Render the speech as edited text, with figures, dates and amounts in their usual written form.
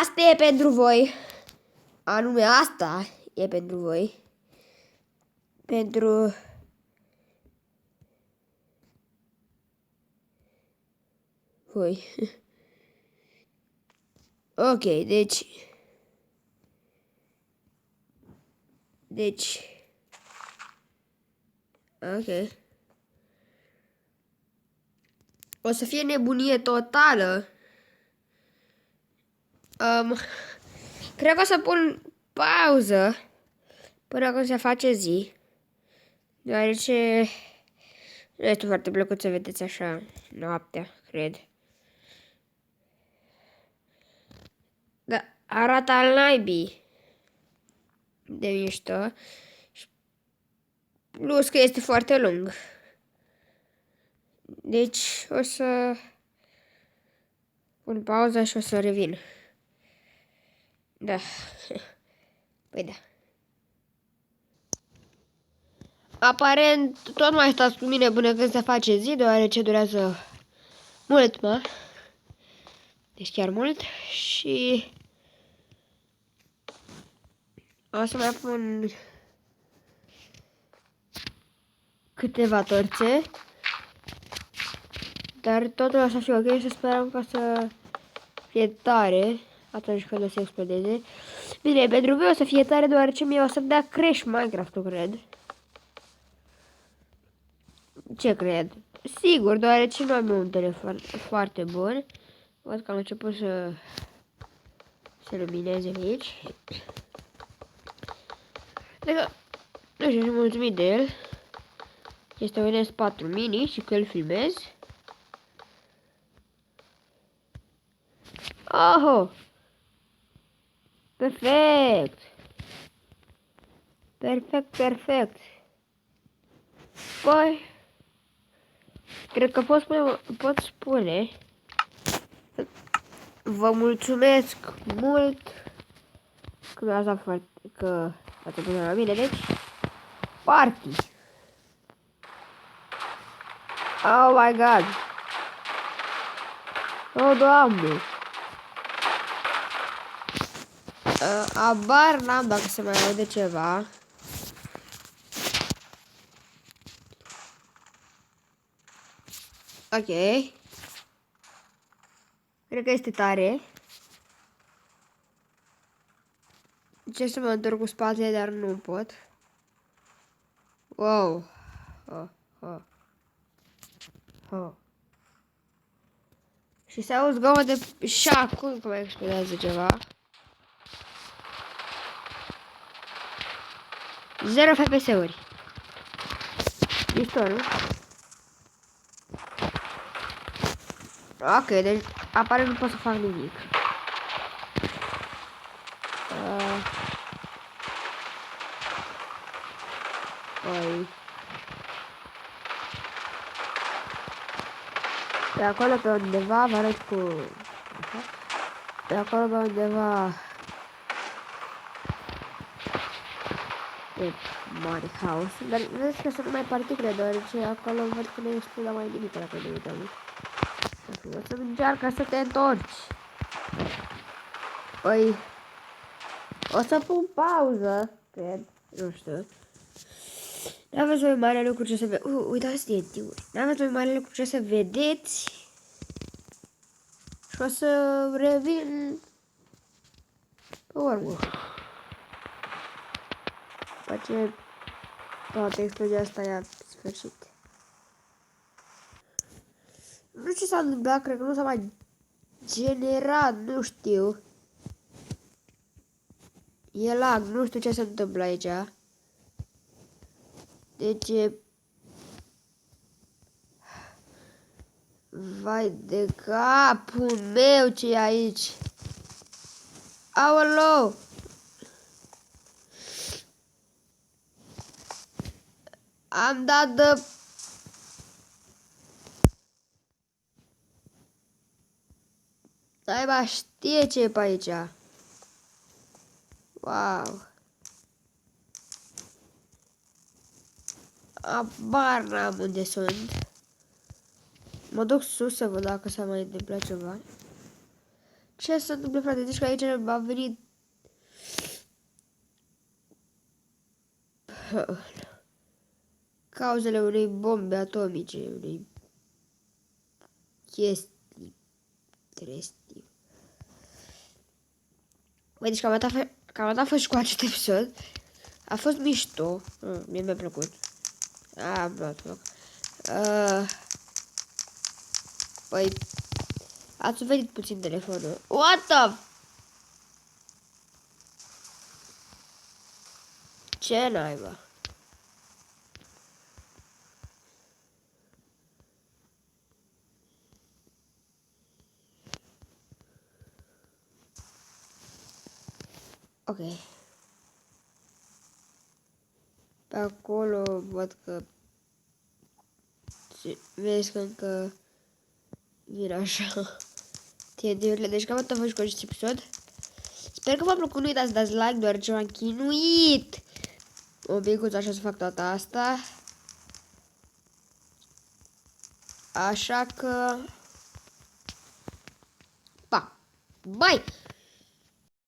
Asta e pentru voi. Anume asta e pentru voi. Pentru... voi. Ok, deci... Ok. O să fie nebunie totală. Cred că o să pun pauză până când se face zi. Deoarece nu este foarte plăcut să vedeți așa noaptea, cred. Da, arată al naibii de mișto. Plus că este foarte lung. Deci o să pun pauza și o să revin. Da. Păi da. Aparent tot mai stați cu mine până când se face zi, deoarece durează mult, mă. Deci chiar mult. Și o să mai pun câteva torțe. Dar totul o să fie ok și sperăm că o să fie tare atunci când o să explodeze. Bine, pentru voi o să fie tare deoarece mie o să dea crash Minecraft-ul, cred. Ce cred? Sigur, deoarece nu am un telefon foarte bun. Văd că am început să se lumineze aici. Dacă nu știu, sunt mulțumit de el. Este un S4 mini și că îl filmez. Oh! Perfect! Perfect, perfect! Păi, cred că pot spune vă mulțumesc mult că mi-ați dat că ați pus la mine, deci party! Oh my god! Oh, Doamne! Abar n-am dacă se mai aude ceva. Ok. Cred că este tare. Ce să mă întorc cu spatele, dar nu pot. Wow. Și se auzi gămă de șacul că mai explodează ceva. 0 FPS-uri. Mișto, nu? Ok, deci apare nu pot să fac nimic. De acolo pe undeva vă arăt cu... De acolo pe undeva... E mare haos. Dar vezi că sunt numai particule, deoarece acolo văd că nu exploda mai nimic dacă ne uităm. O să încearcă să te întorci. Păi... O să pun pauză, cred. Nu știu. N-aveți mai mare lucru ce să vedeți. Uitați TNT-uri. N-aveți mai mare lucru ce să vedeți. Și o să revin pe urmă. Face toată exploziia asta i-a sfârșit. Nu știu ce s-a întâmplat, cred că nu s-a mai generat, nu știu. E lag, nu știu ce se întâmplă aici. Deci e... Vai de capul meu ce e aici. Aoleu! Am dat de... Naiba știe ce e pe aici. Wow. Abar n-am unde sunt. Mă duc sus să văd dacă s-a mai întâmplat ceva. Ce se întâmplă, frate? Deci că aici a venit... Cauzele unei bombe atomice, unei chestii trestii. Băi, deci cam atât a fost și cu acest episod. A fost mișto. Mie mi-a plăcut. Am luat loc. Păi, ați venit puțin telefonul. What the... Ce naiba? Ok. Pe acolo văd că... Vezi că încă... Vin așa... TNT-urile. Deci cam atât a fost cu acest episod. Sper că v-a plăcut. Nu uitați să dați like, deoarece m-am chinuit un picuț așa să fac toată asta. Așa că... Pa! Bye!